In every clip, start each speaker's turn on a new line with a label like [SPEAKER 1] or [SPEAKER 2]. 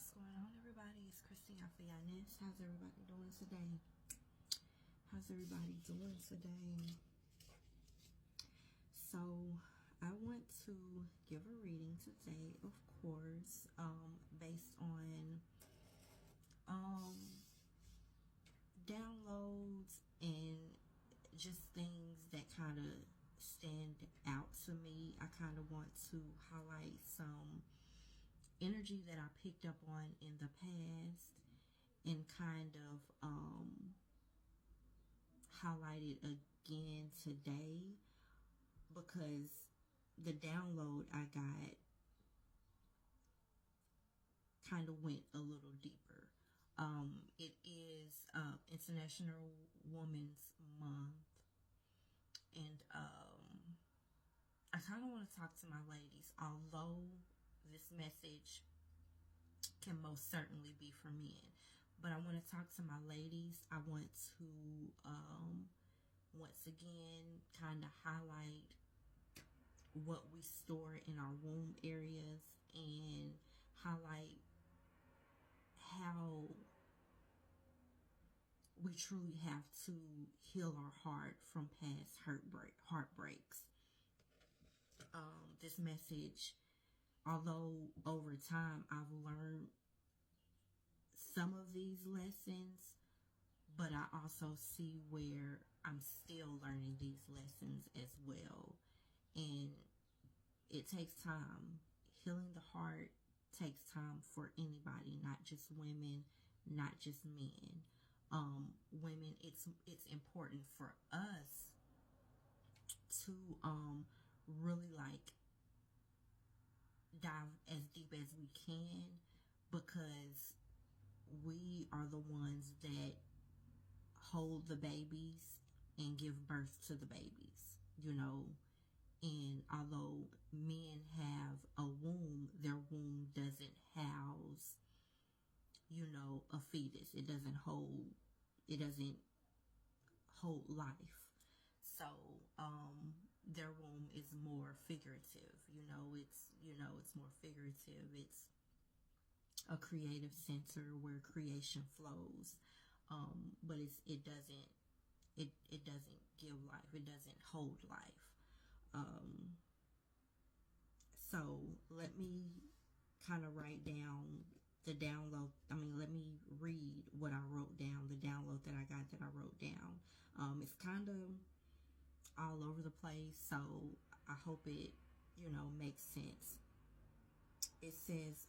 [SPEAKER 1] What's going on, everybody? It's Christine out for Yanis. How's everybody doing today? So I want to give a reading today, of course, based on downloads and just things that kind of stand out to me. I kind of want to highlight some energy that I picked up on in the past and kind of highlight it again today, because the download I got kind of went a little deeper. It is International Women's Month, and I kind of want to talk to my ladies, although this message can most certainly be for men, but I want to talk to my ladies. I want to once again kind of highlight what we store in our womb areas and highlight how we truly have to heal our heart from past heartbreaks. This message, although over time I've learned some of these lessons, but I also see where I'm still learning these lessons as well. And it takes time. Healing the heart takes time for anybody, not just women, not just men. Women, it's important for us to really dive as deep as we can, because we are the ones that hold the babies and give birth to the babies, and although men have a womb, their womb doesn't house, a fetus. It doesn't hold life. So their womb is more figurative. It's more figurative. It's a creative center where creation flows, but it doesn't give life. It doesn't hold life. So let me kind of write down the download. Let me read what I wrote down, the download that I got that I wrote down. It's kind of all over the place, so I hope it, makes sense. It says,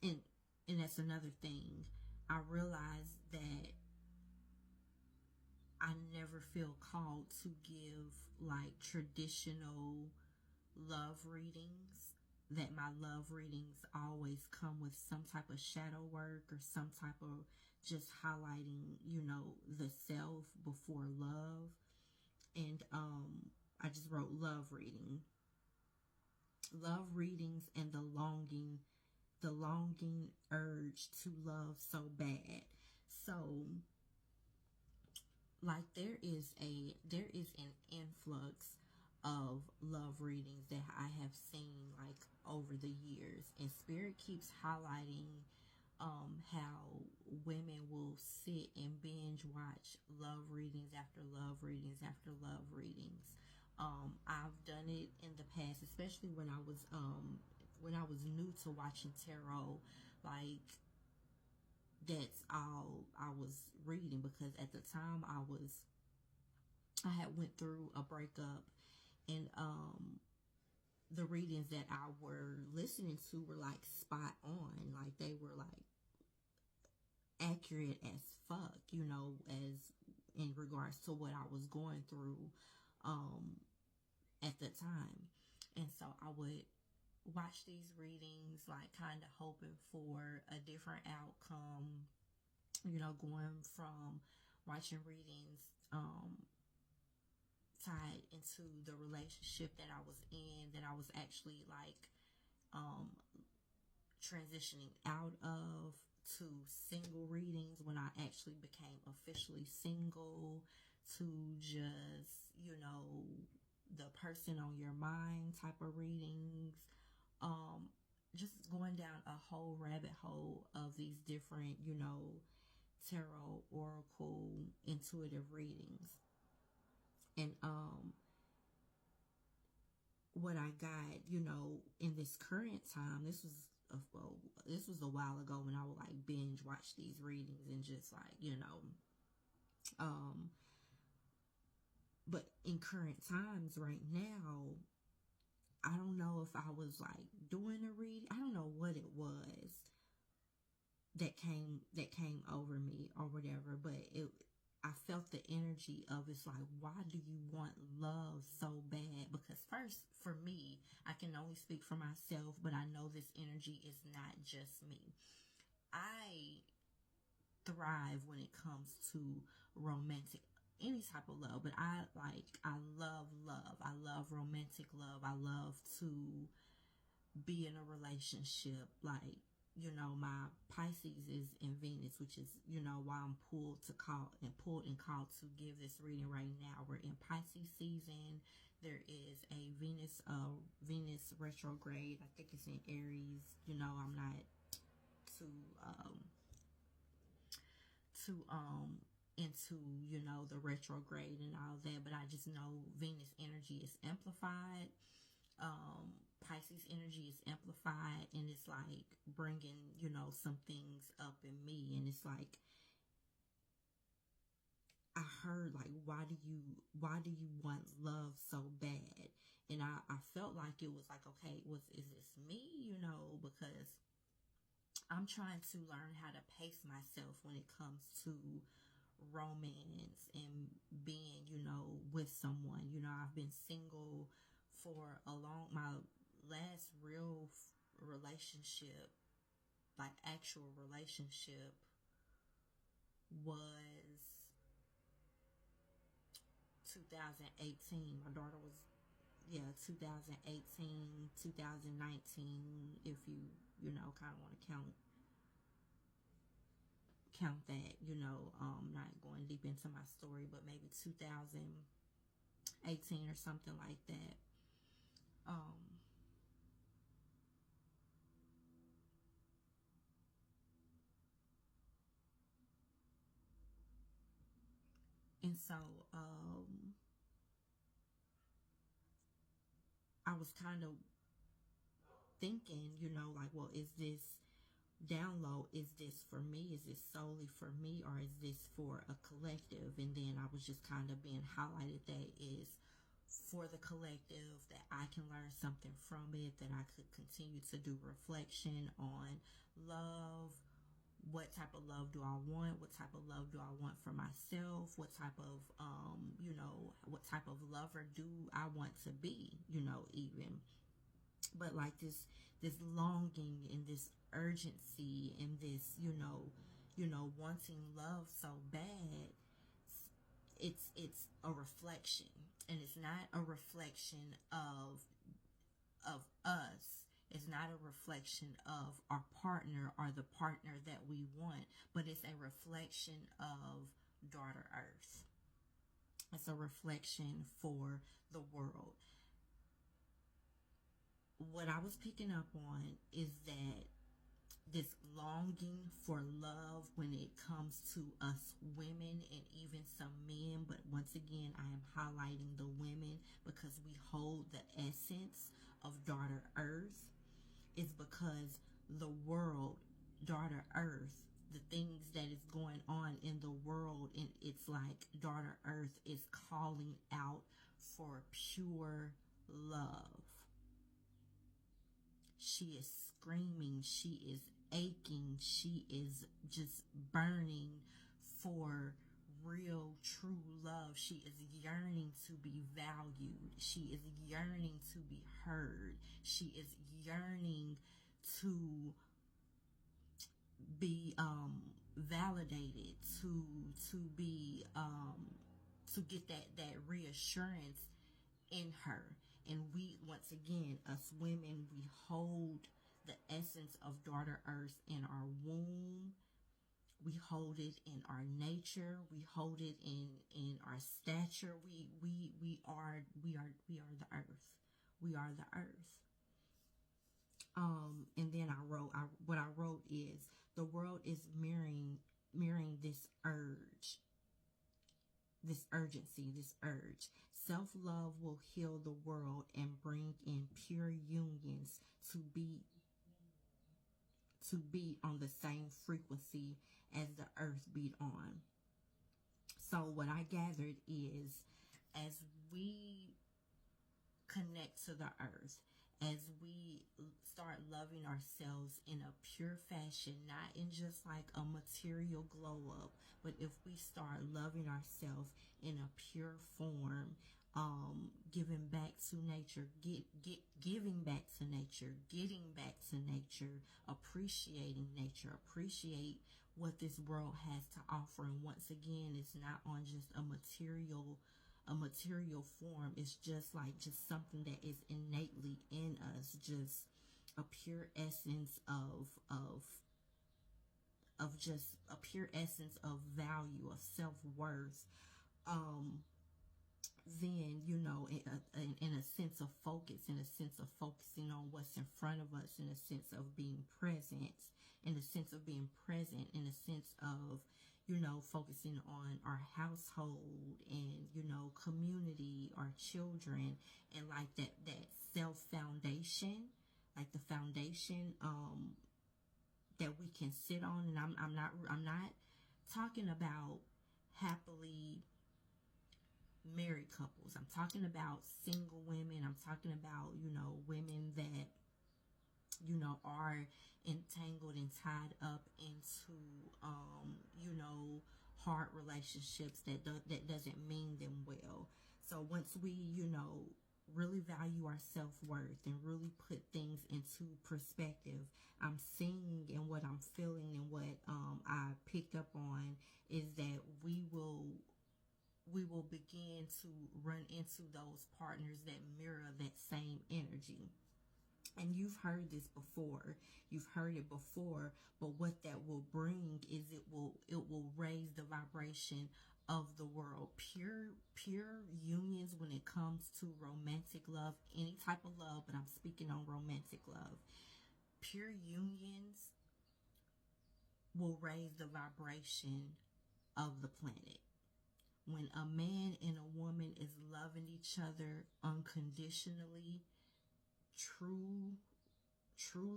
[SPEAKER 1] and that's another thing. I realized that I never feel called to give traditional love readings, that my love readings always come with some type of shadow work or some type of just highlighting, the self before love. And I just wrote love readings and the longing urge to love so bad. So there is an influx of love readings that I have seen over the years, and Spirit keeps highlighting how women will sit and binge watch love readings after love readings after love readings. I've done it in the past, especially when I was new to watching tarot. That's all I was reading, because at the time I had went through a breakup, and the readings that I were listening to were spot on. They were accurate as fuck, as in regards to what I was going through at the time. And so I would watch these readings, kind of hoping for a different outcome, going from watching readings tied into the relationship that I was in, that I was actually transitioning out of, to single readings when I actually became officially single, to just the person on your mind type of readings. just going down a whole rabbit hole of these different, tarot, oracle, intuitive readings. And what I got, in this current time, this was a while ago when I would like binge watch these readings and just like, um but in current times right now, I don't know if I was like doing a read. I don't know what it was that came over me or whatever, but I felt the energy of it's like, why do you want love so bad? Because first, for me, I can only speak for myself, but I know this energy is not just me. I thrive when it comes to romantic, any type of love, but I love love. I love romantic love. I love to be in a relationship. Like, my Pisces is in Venus, which is, why I'm pulled and called to give this reading right now. We're in Pisces season. There is a Venus retrograde. I think it's in Aries. I'm not too too into, the retrograde and all that, but I just know Venus energy is amplified. Pisces energy is amplified, and it's like bringing, some things up in me. And it's like, I heard like, why do you want love so bad? And I felt like it was like, okay, is this me? Because I'm trying to learn how to pace myself when it comes to romance and being, with someone. I've been single for my last real relationship, like actual relationship, was 2018. My daughter was, 2018, 2019, if you, kind of want to count that, not going deep into my story, but maybe 2018 or something like that. And so I was kind of thinking, like, well, is this download, is this for me? Is this solely for me, or is this for a collective? And then I was just kind of being highlighted that is for the collective, that I can learn something from it, that I could continue to do reflection on love. What type of love do I want? What type of love do I want for myself? What type of what type of lover do I want to be? Even, but like this longing and this urgency and this, wanting love so bad, it's a reflection, and it's not a reflection of us. It's not a reflection of our partner or the partner that we want, but it's a reflection of Daughter Earth. It's a reflection for the world. What I was picking up on is that this longing for love when it comes to us women and even some men, but once again, I am highlighting the women because we hold the essence of Daughter Earth, is because the world, Daughter Earth, the things that is going on in the world, and it's like Daughter Earth is calling out for pure love. She is screaming, she is aching, she is just burning for real, true love. She is yearning to be valued. She is yearning to be heard. She is yearning to be validated, to be to get that reassurance in her. And we, once again, us women, we hold the essence of Daughter Earth in our womb. We hold it in our nature. We hold it in our stature. We are the earth. We are the earth. and then what I wrote is the world is mirroring this urge, this urgency, this urge. Self-love will heal the world and bring in pure unions to be on the same frequency as the earth beat on. So what I gathered is, as we connect to the earth, as we start loving ourselves in a pure fashion, not in just like a material glow up, but if we start loving ourselves in a pure form, giving back to nature, giving back to nature, getting back to nature, appreciating nature, appreciate what this world has to offer. And once again, it's not on just a material form. It's just something that is innately in us, just a pure essence of just a pure essence of value, of self-worth. Then, in a sense of focus, in a sense of focusing on what's in front of us, in a sense of being present, in a sense of being present, in a sense of, focusing on our household and, community, our children, and like that self foundation, like the foundation, that we can sit on. And I'm not talking about happily married couples. I'm talking about single women. I'm talking about, women that, are entangled and tied up into, hard relationships that doesn't mean them well. So once we, really value our self-worth and really put things into perspective, I'm seeing, and what I'm feeling, and what I picked up on is that we will begin to run into those partners that mirror that same energy. And you've heard this before. You've heard it before, but what that will bring is it will raise the vibration of the world. Pure unions when it comes to romantic love, any type of love, but I'm speaking on romantic love. Pure unions will raise the vibration of the planet. When a man and a woman is loving each other unconditionally, true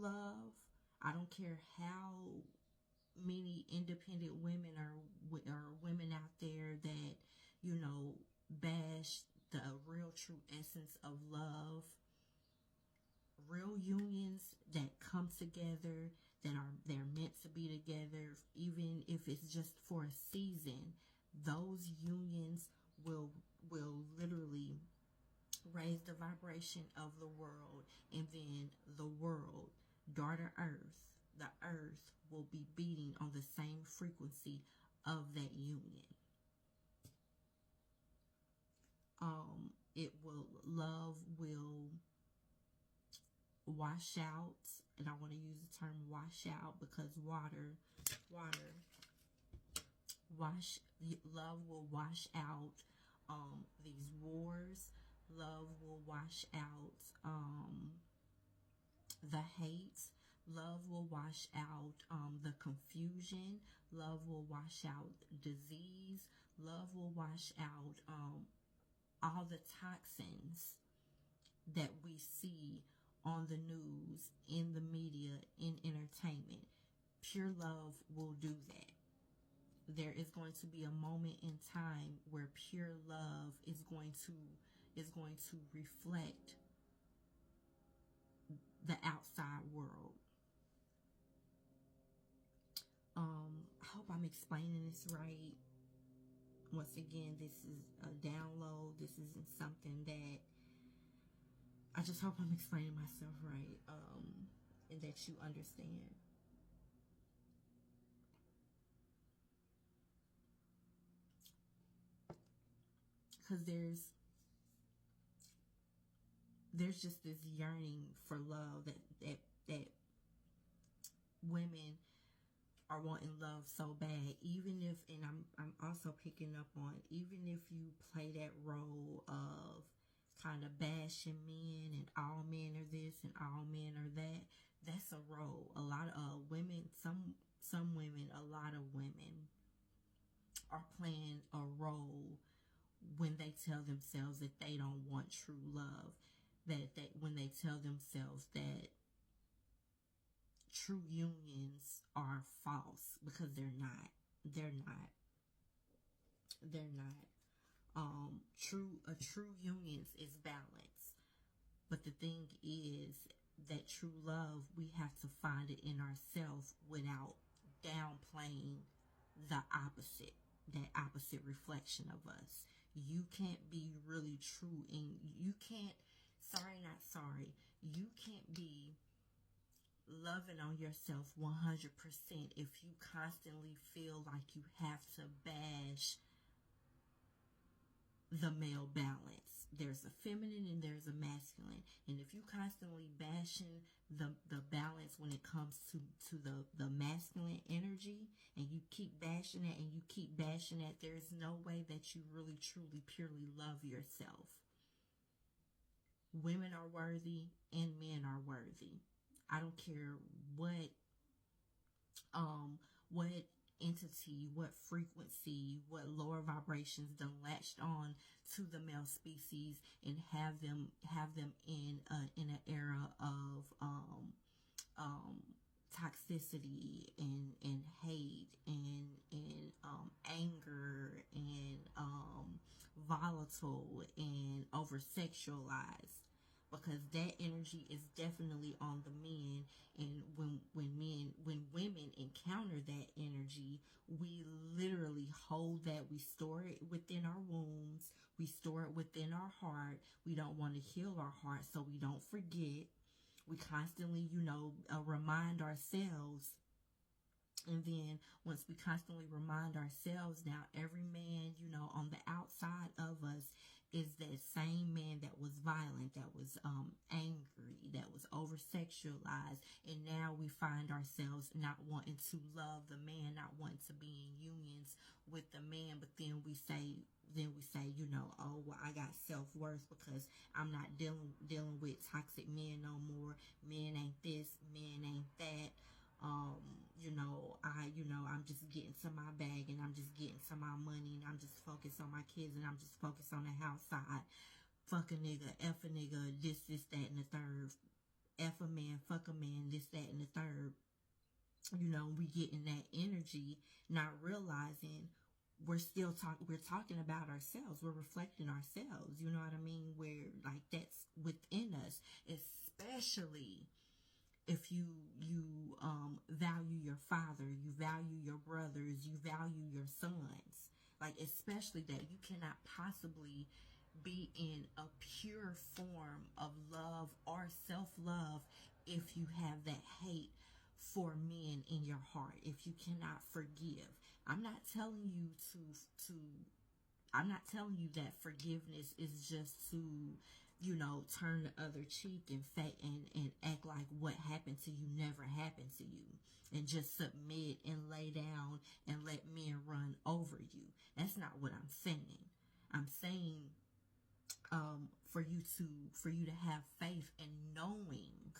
[SPEAKER 1] love, I don't care how many independent women or women out there that, bash the real true essence of love. Real unions that come together, they're meant to be together, even if it's just for a season, those unions will literally raise the vibration of the world. And then the world, daughter earth, the earth will be beating on the same frequency of that union. Love will wash out, and I want to use the term wash out because love will wash out these wars. Love will wash out the hate. Love will wash out the confusion. Love will wash out disease. Love will wash out all the toxins that we see on the news, in the media, in entertainment. Pure love will do that. There is going to be a moment in time where pure love is going to reflect the outside world. I hope I'm explaining this right. Once again, this is a download. This isn't something that, I just hope I'm explaining myself right, and that you understand. Because there's just this yearning for love that women are wanting love so bad. Even if, and I'm also picking up on, even if you play that role of kind of bashing men and all men are this and all men are that. That's a role. A lot of women, some women, a lot of women are playing a role when they tell themselves that they don't want true love. That when they tell themselves that true unions are false, because they're not. They're not. They're not. A true union is balance. But the thing is that true love, we have to find it in ourselves without downplaying the opposite, that opposite reflection of us. You can't be really true, and you can't, you can't be loving on yourself 100% if you constantly feel like you have to bash the male balance. There's a feminine and there's a masculine, and if you constantly bashing the balance when it comes to the masculine energy, and you keep bashing it and you keep bashing it, there's no way that you really truly purely love yourself. Women are worthy and men are worthy. I don't care what entity, what frequency, what lower vibrations done latched on to the male species and have them in an era of toxicity and hate and anger and volatile and over sexualized, because that energy is definitely on the men. And when women encounter that energy, we literally hold that. We store it within our wombs, we store it within our heart. We don't want to heal our heart, so we don't forget. We constantly, remind ourselves. And then once we constantly remind ourselves, now every man, on the outside of us is that same man that was violent, that was angry, that was over sexualized. And now we find ourselves not wanting to love the man, not wanting to be in unions with the man. But then we say, oh, well, I got self-worth because I'm not dealing with toxic men no more. Men ain't this, men ain't that. I'm just getting to my bag, and I'm just getting to my money, and I'm just focused on my kids, and I'm just focused on the house side. Fuck a nigga, F a nigga, this, that, and the third. F a man, fuck a man, this, that, and the third. We getting that energy, not realizing we're talking about ourselves. We're reflecting ourselves. You know what I mean? Where, like, that's within us, especially if you value your father, you value your brothers, you value your sons. Like, especially that, you cannot possibly be in a pure form of love or self-love if you have that hate for men in your heart, if you cannot forgive. I'm not telling you I'm not telling you that forgiveness is just to, turn the other cheek and act like what happened to you never happened to you, and just submit and lay down and let men run over you. That's not what I'm saying. I'm saying for you to have faith in knowing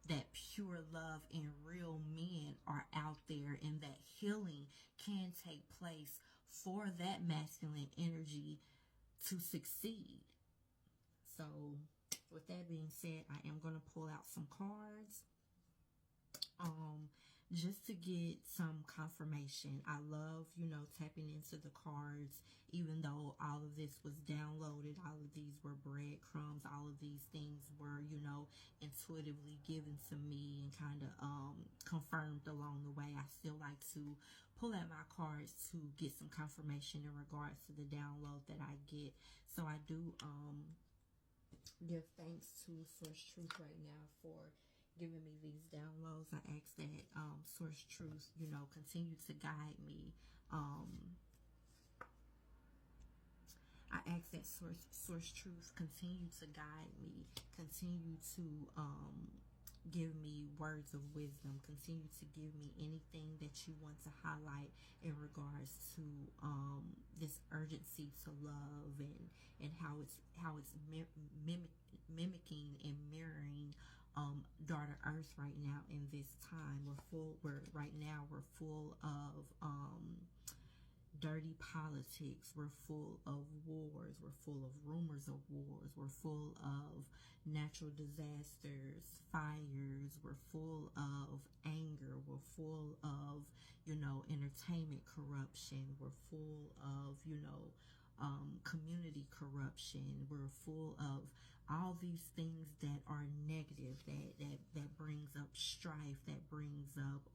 [SPEAKER 1] that pure love and real men are out there, and that healing can take place for that masculine energy to succeed. So with that being said, I am going to pull out some cards just to get some confirmation. I love, tapping into the cards, even though all of this was downloaded, all of these were breadcrumbs, all of these things were, intuitively given to me and kind of confirmed along the way. I still like to pull out my cards to get some confirmation in regards to the download that I get. So I do give thanks to Source Truth right now for giving me these downloads. I ask that Source Truth, continue to guide me. I ask that Source Truth continue to guide me, continue to give me words of wisdom. Continue to give me anything that you want to highlight in regards to this urgency to love, and how it's mimicking and mirroring daughter Earth right now in this time. We're full of dirty politics. We're full of wars. We're full of rumors of wars. We're full of natural disasters, fires. We're full of anger. We're full of, entertainment corruption. We're full of, community corruption. We're full of all these things that are negative, that brings up strife, that brings up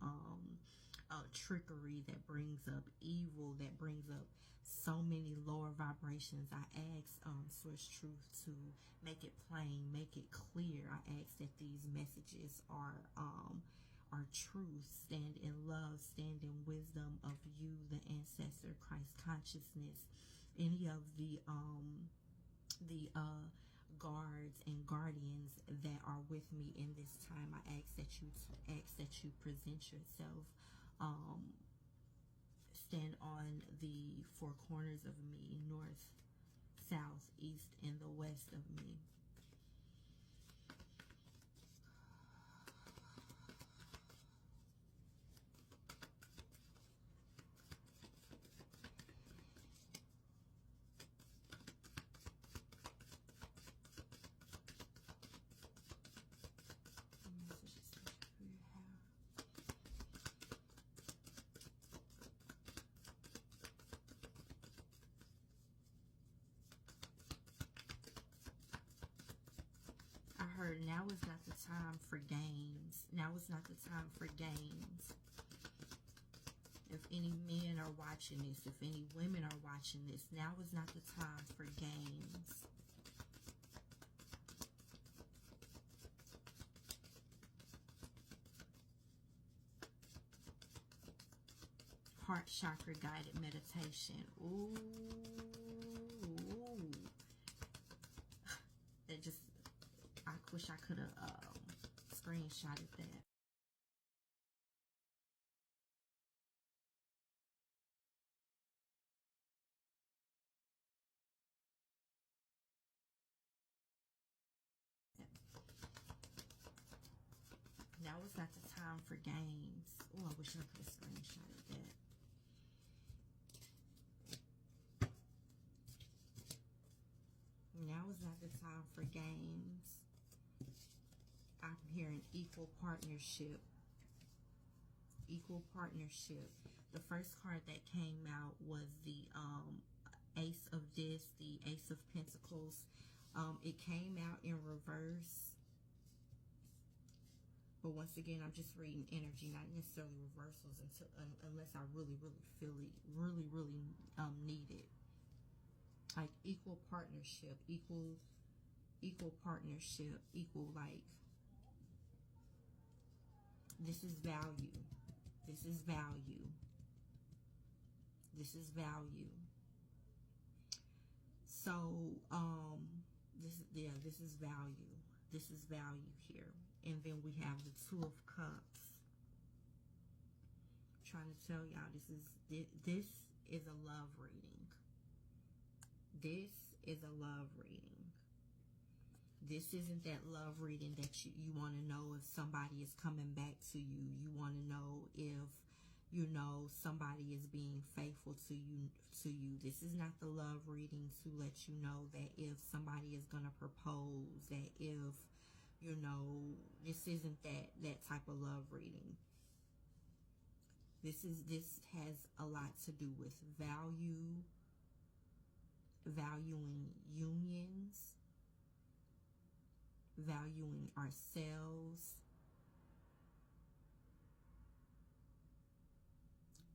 [SPEAKER 1] trickery, that brings up evil, that brings up so many lower vibrations. I ask Source Truth to make it plain, make it clear. I ask that these messages are truth, stand in love, stand in wisdom of you, the ancestor, Christ consciousness. Any of the guards and guardians that are with me in this time, I ask that you present yourself. Stand on the four corners of me, north, south, east, and the west of me. I heard now is not the time for games. Now is not the time for games. If any men are watching this, if any women are watching this, now is not the time for games. Heart chakra guided meditation. Ooh. That just, I wish I could have screenshotted that. Now is not the time for games. Oh, I wish I could have screenshotted that. Now is not the time for games. I'm hearing equal partnership. Equal partnership. The first card that came out was the Ace of Discs, the Ace of Pentacles. It came out in reverse. But once again, I'm just reading energy, not necessarily reversals, unless I really, really feel it, really, really need it. Like equal partnership, equal partnership, equal, like, this is value. This is value. This is value. So, this is value. This is value here. And then we have the Two of Cups. I'm trying to tell y'all, this is a love reading. This is a love reading. This isn't that love reading that you want to know if somebody is coming back to you. You want to know if, somebody is being faithful to you. This is not the love reading to let you know that if somebody is going to propose, that if, this isn't that type of love reading. This has a lot to do with valuing unions, valuing ourselves.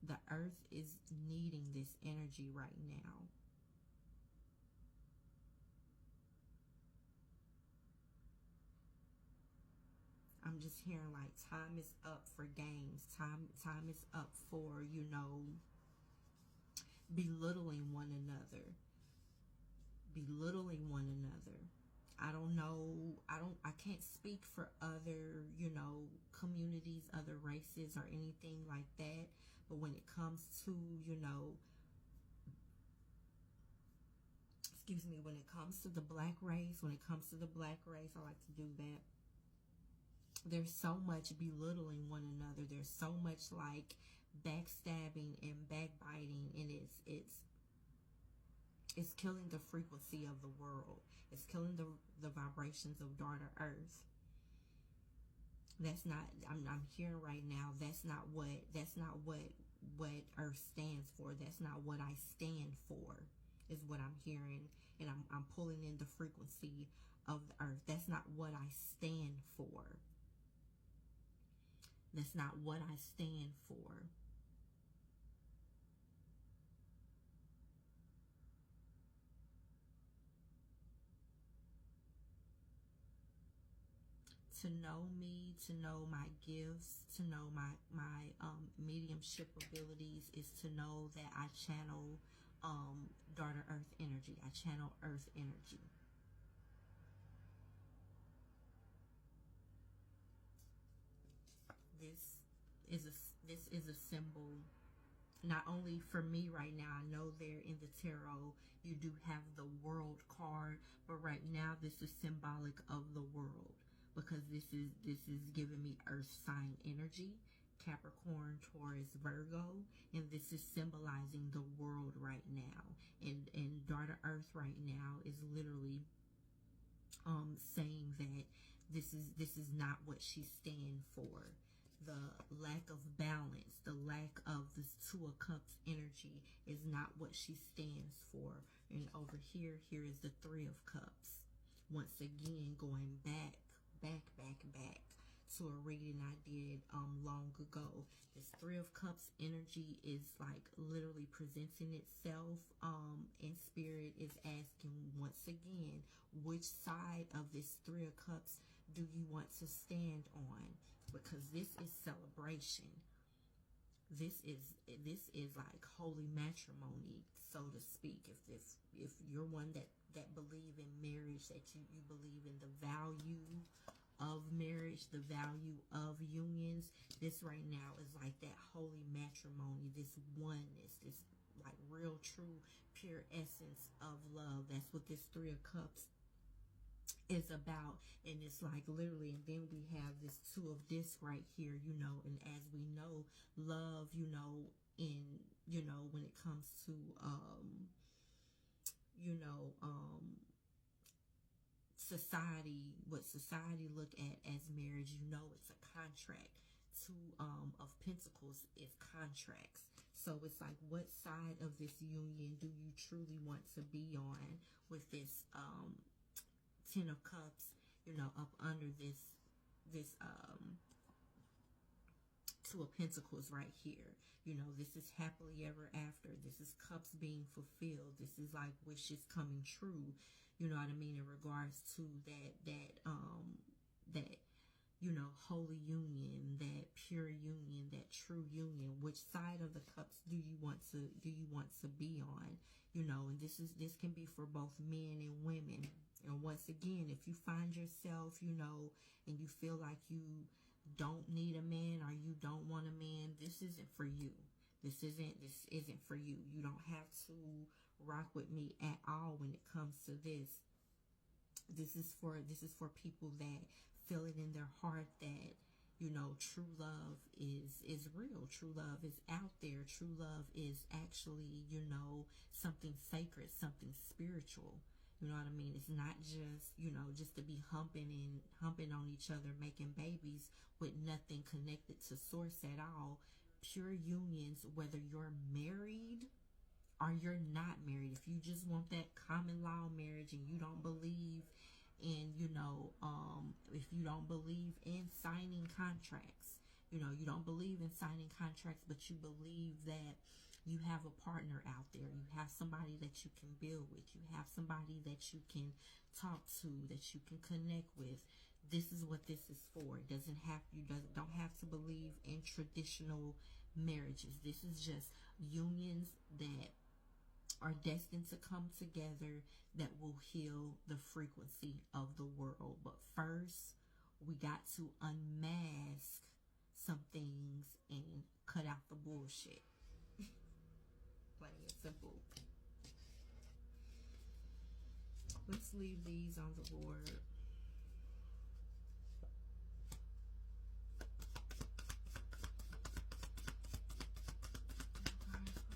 [SPEAKER 1] The earth is needing this energy right now. I'm just hearing like time is up for games. Time is up for, belittling one another. Belittling one another. I don't know. I can't speak for other, communities, other races, or anything like that. But when it comes to, excuse me, when it comes to the black race, I like to do that. There's so much belittling one another. There's so much like backstabbing and backbiting, and it's killing the frequency of the world. It's killing the vibrations of Daughter Earth. That's not, I'm hearing right now, that's not what Earth stands for. That's not what I stand for, is what I'm hearing. And I'm pulling in the frequency of the Earth. That's not what I stand for. That's not what I stand for. To know me, to know my gifts, to know my mediumship abilities, is to know that I channel Daughter Earth energy. I channel Earth energy. This is a symbol, not only for me right now. I know there in the tarot you do have the World card, but right now this is symbolic of the world, because this is giving me Earth sign energy, Capricorn, Taurus, Virgo, and this is symbolizing the world right now. And Daughter Earth right now is literally saying that this is not what she stands for. The lack of balance, the lack of this Two of Cups energy is not what she stands for. And over here is the Three of Cups. Once again, going back to a reading I did long ago. This Three of Cups energy is like literally presenting itself, and Spirit is asking once again, which side of this Three of Cups do you want to stand on? Because this is celebration. This is like holy matrimony, so to speak. If you're one that believe in marriage, that you believe in the value of marriage, the value of unions, this right now is like that holy matrimony, this oneness, this like real, true, pure essence of love. That's what this Three of Cups is about. And it's like literally, and then we have this Two of Discs right here, and as we know, love, in, when it comes to, society, what society look at as marriage, it's a contract. Two of Pentacles is contracts. So it's like, what side of this union do you truly want to be on with this Ten of Cups, up under this Two of Pentacles right here. This is happily ever after. This is cups being fulfilled. This is like wishes coming true. You know what I mean, in regards to that holy union, that pure union, that true union. Which side of the cups do you want to be on? And this can be for both men and women. And once again, if you find yourself, and you feel like you don't need a man, or you don't want a man, this isn't for you. This isn't for you. You don't have to rock with me at all when it comes to this. This is for people that feel it in their heart that true love is real. True love is out there. True love is actually something sacred, something spiritual. You know what I mean? It's not just, just to be humping on each other, making babies with nothing connected to source at all. Pure unions, whether you're married or you're not married, if you just want that common law marriage and you don't believe in, if you don't believe in signing contracts, you don't believe in signing contracts, but you believe that you have a partner out there. You have somebody that you can build with. You have somebody that you can talk to, that you can connect with. This is what this is for. It doesn't have, you don't have to believe in traditional marriages. This is just unions that are destined to come together that will heal the frequency of the world. But first, we got to unmask some things and cut out the bullshit. Plain and simple. Let's leave these on the board.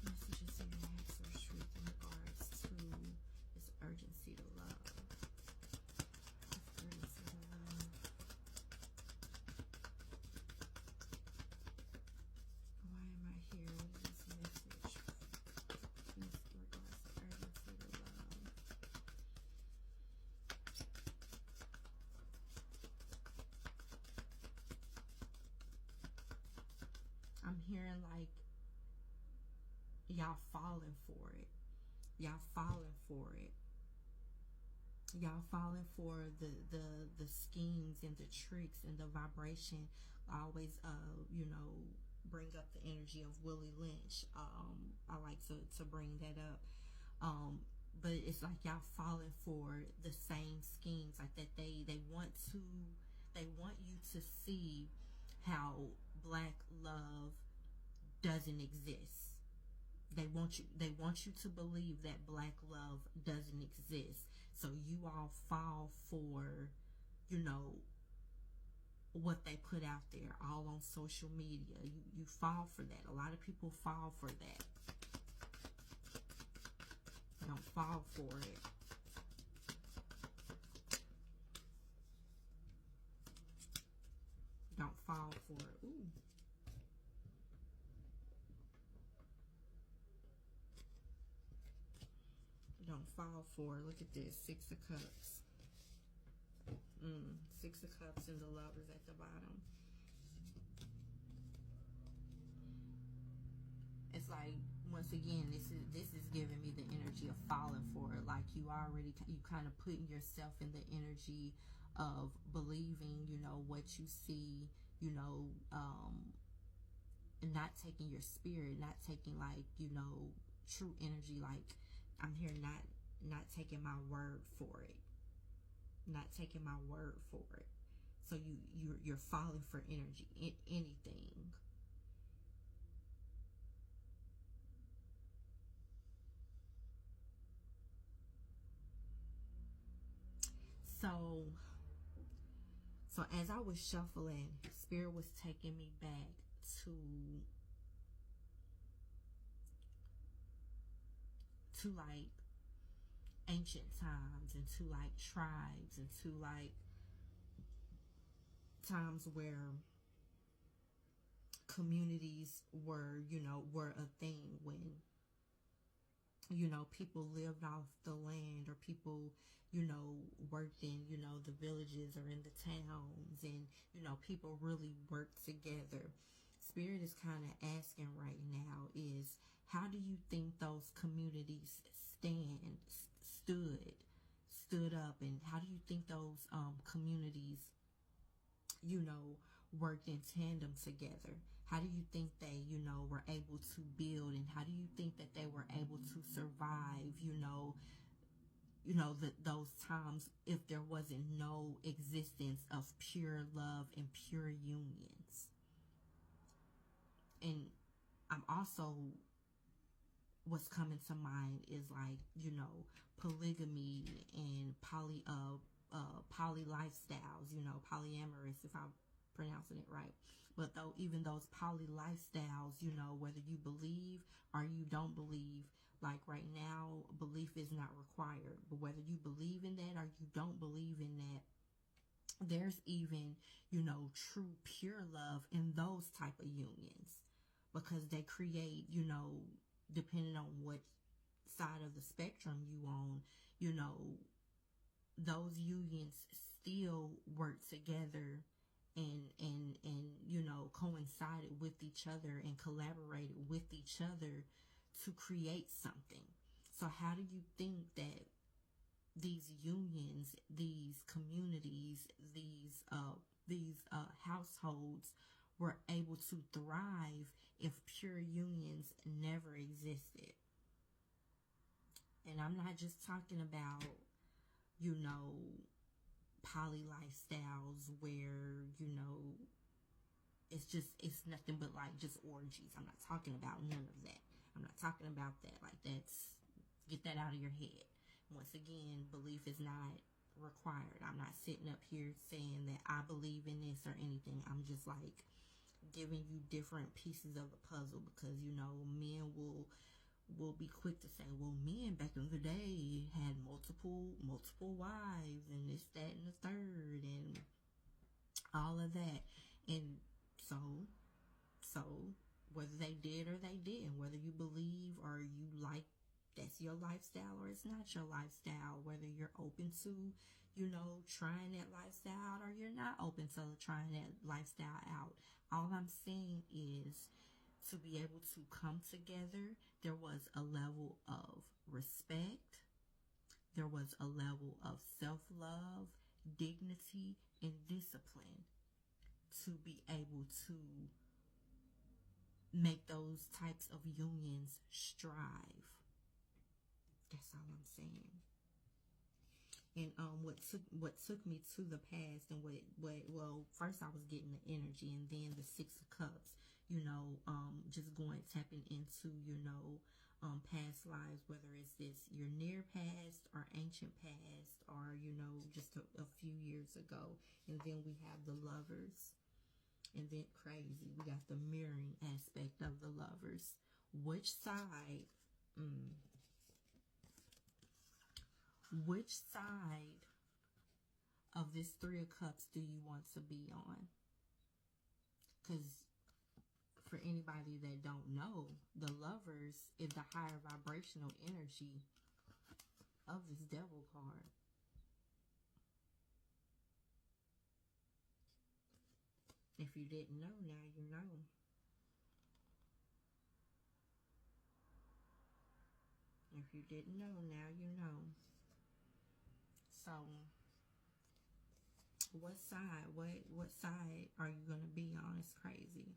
[SPEAKER 1] Messages and answers, truth in regards to this urgency to love. Urgency to love. Why am I here with this message? In regards to urgency to love. I'm hearing like y'all falling for it. Y'all falling for it. Y'all falling for the schemes and the tricks and the vibration. Always you know, bring up the energy of Willie Lynch. I like to bring that up. But it's like y'all falling for the same schemes, like that they want you to see how black love doesn't exist. They want you to believe that black love doesn't exist. So you all fall for, you know, what they put out there all on social media. You fall for that. A lot of people fall for that. Don't fall for it. Don't fall for it. Ooh. Don't fall for it. Look at this. 6 of Cups. 6 of Cups and the Lovers at the bottom. It's like, once again, this is giving me the energy of falling for it. Like you kind of putting yourself in the energy of believing, you know, what you see, you know, and not taking your spirit, not taking, like, you know, true energy. Like, I'm here not taking my word for it. Not taking my word for it. So you're falling for energy, anything. So as I was shuffling, Spirit was taking me back to like ancient times, and to like tribes, and to like times where communities were, you know, were a thing, when, you know, people lived off the land, or people, you know, worked in, you know, the villages or in the towns, and, you know, people really worked together. Spirit is kind of asking right now is, how do you think those communities stood up, and how do you think those communities, you know, worked in tandem together? How do you think they, you know, were able to build, and how do you think that they were able to survive, you know, those times, if there wasn't no existence of pure love and pure unions? And I'm also, what's coming to mind is, like, you know, polygamy and poly lifestyles, you know, polyamorous, if I'm pronouncing it right. But though, even those poly lifestyles, you know, whether you believe or you don't believe, like right now, belief is not required. But whether you believe in that or you don't believe in that, there's even, you know, true pure love in those type of unions, because they create, you know, depending on what side of the spectrum you on, you know, those unions still work together and you know, coincided with each other and collaborated with each other to create something. So how do you think that these unions, these communities, these households were able to thrive if pure unions never existed? And I'm not just talking about, you know, poly lifestyles where, you know, it's nothing but like just orgies. I'm not talking about none of that. I'm not talking about that. Like, get that out of your head. Once again, belief is not required. I'm not sitting up here saying that I believe in this or anything. I'm just like giving you different pieces of the puzzle, because, you know, men will be quick to say, well, men back in the day had multiple wives and this, that, and the third, and all of that. And so whether they did or they didn't, whether you believe or you like that's your lifestyle or it's not your lifestyle, whether you're open to, you know, trying that lifestyle out or you're not open to trying that lifestyle out. All I'm saying is, to be able to come together, there was a level of respect, there was a level of self-love, dignity, and discipline to be able to make those types of unions strive. That's all I'm saying. And what took me to the past, and well, first I was getting the energy, and then the Six of Cups, you know, just tapping into, you know, past lives, whether it's this your near past or ancient past, or, you know, just a few years ago. And then we have the Lovers. And then crazy, we got the mirroring aspect of the Lovers. Which side of this Three of Cups do you want to be on? Because for anybody that don't know, the Lovers is the higher vibrational energy of this Devil card. If you didn't know, now you know. If you didn't know, now you know. So, what side are you going to be on? It's crazy.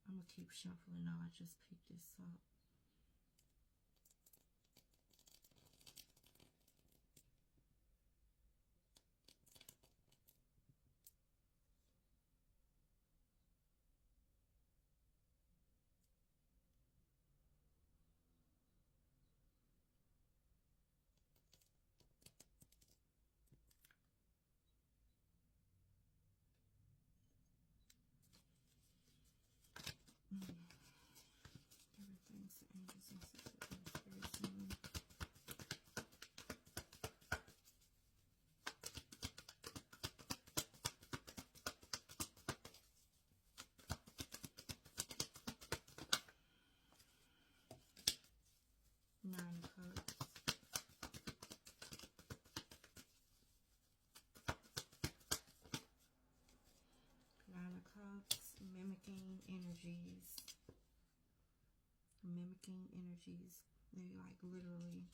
[SPEAKER 1] I'm going to keep shuffling. No, I just picked this up. Everything's the angels and spirits. Nine of Cups. Nine of Cups, mimicking energies. Mimicking energies. They like literally.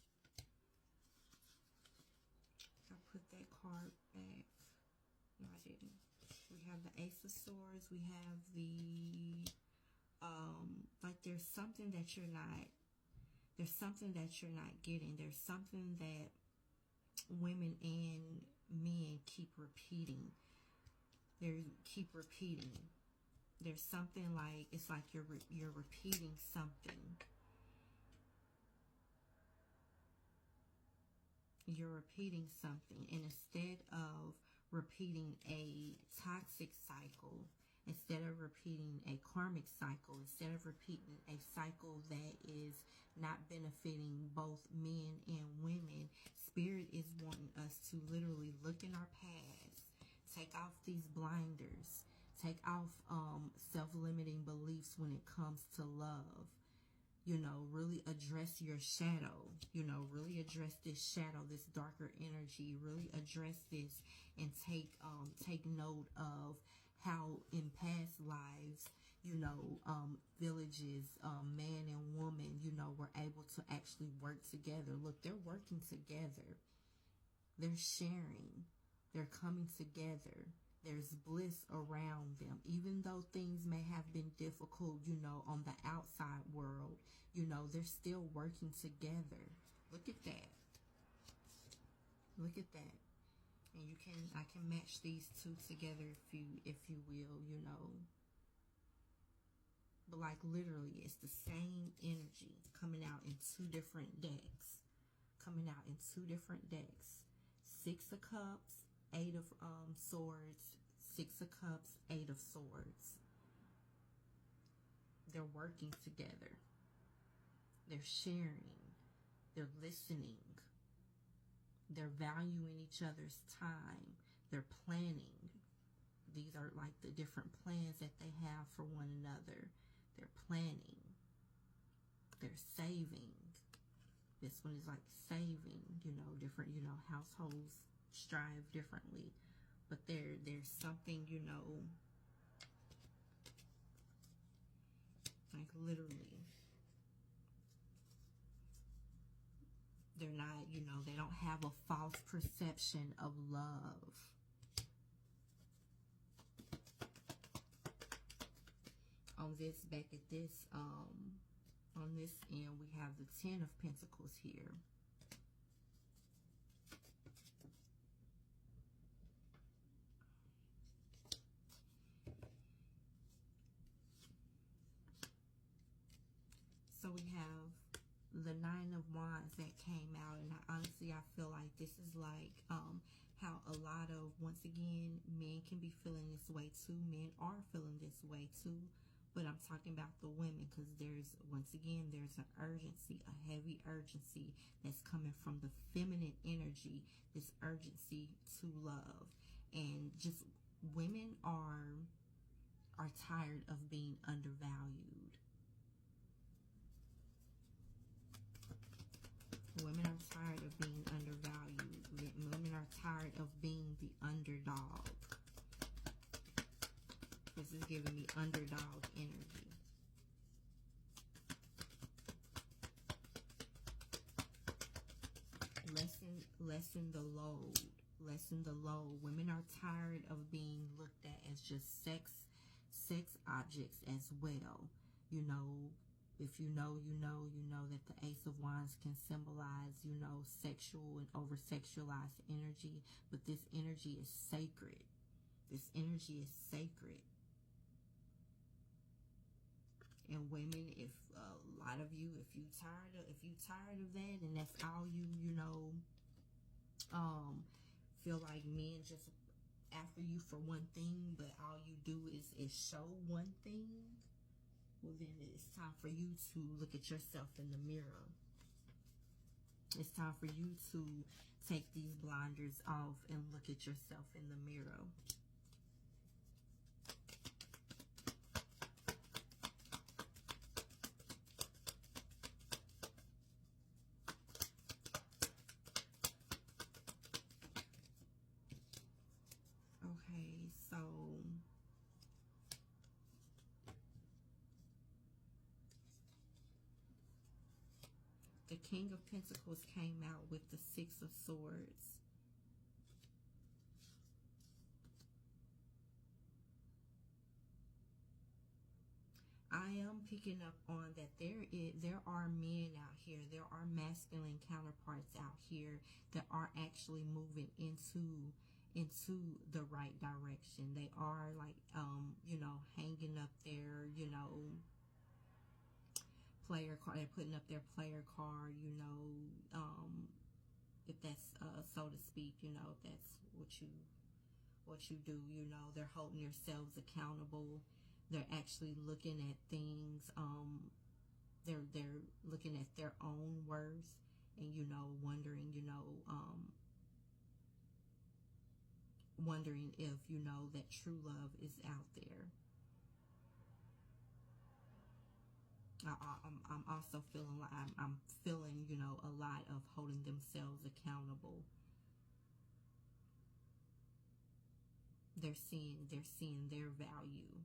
[SPEAKER 1] I put that card back. No, I didn't. We have the Ace of Swords. We have the like there's something that you're not getting. There's something that women and men keep repeating. There's something like, it's like you're repeating something. You're repeating something, and instead of repeating a toxic cycle, instead of repeating a karmic cycle, instead of repeating a cycle that is not benefiting both men and women, Spirit is wanting us to literally look in our past, take off these blinders, take off self-limiting beliefs when it comes to love. You know, really address your shadow. You know, really address this shadow, this darker energy. Really address this and take note of how in past lives you know, villages, man and woman, you know, were able to actually work together. Look, they're working together. They're sharing. They're coming together. There's bliss around them. Even though things may have been difficult, you know, on the outside world, you know, they're still working together. Look at that. Look at that. And I can match these two together if you will, you know. But like literally, it's the same energy coming out in two different decks. Coming out in two different decks. 6 of Cups, 8 of Swords, 6 of Cups, 8 of Swords. They're working together. They're sharing. They're listening. They're valuing each other's time. They're planning. These are like the different plans that they have for one another. They're planning. They're saving. This one is like saving, you know, different, you know, households strive differently. But there's something, you know, like literally. They're not, you know, they don't have a false perception of love. On this, back at this, on this end, we have the 10 of Pentacles here. So we have the 9 of Wands that came out, and honestly, I feel like this is like how a lot of, once again, men can be feeling this way too. Men are feeling this way too. But I'm talking about the women, because there's, once again, there's an urgency, a heavy urgency that's coming from the feminine energy, this urgency to love. And just women are tired of being undervalued. Women are tired of being undervalued. Women are tired of being the underdog. This is giving me underdog energy. Lessen the load. Lessen the load. Women are tired of being looked at as just sex objects as well. You know, if you know, you know that the Ace of Wands can symbolize, you know, sexual and over-sexualized energy. But this energy is sacred. This energy is sacred. And women, if a lot of you, if you tired of that, and that's all you know, feel like men just after you for one thing, but all you do is show one thing, well then it's time for you to look at yourself in the mirror. It's time for you to take these blinders off and look at yourself in the mirror. Okay, so the King of Pentacles came out with the 6 of Swords. I am picking up on that there are men out here, there are masculine counterparts out here that are actually moving into the right direction. They are like you know, hanging up their, you know, player card. They're putting up their player card, you know, if that's so to speak, you know, if that's what you do, you know, they're holding themselves accountable. They're actually looking at things, they're looking at their own worth, and, you know, wondering, you know, wondering if, you know, that true love is out there. I'm also feeling like I'm feeling, you know, a lot of holding themselves accountable. They're seeing their value.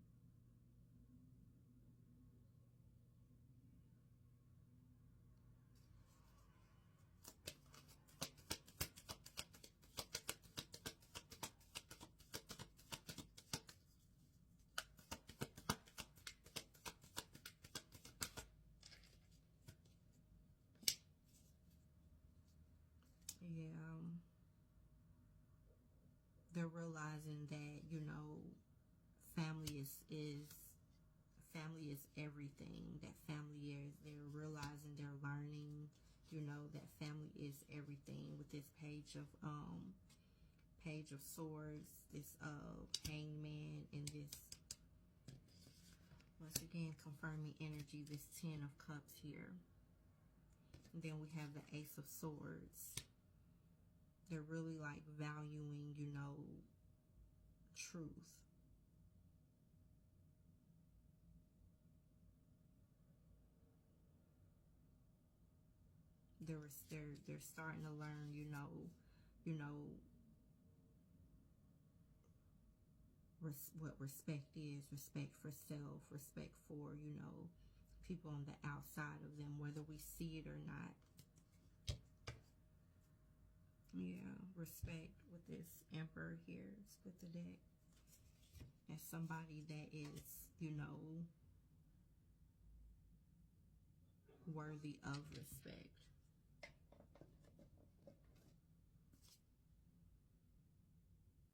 [SPEAKER 1] they're realizing that, you know, family family is everything. That family is, they're realizing, they're learning, you know, that family is everything. With this Page of Swords, this Hangman, and this, once again, confirming energy, this Ten of Cups here. And then we have the Ace of Swords. They're really like valuing, you know, truth. They're starting to learn, you know, what respect is. Respect for self, respect for, you know, people on the outside of them, whether we see it or not. Yeah, respect with this Emperor here. Split the deck. As somebody that is, you know, worthy of respect.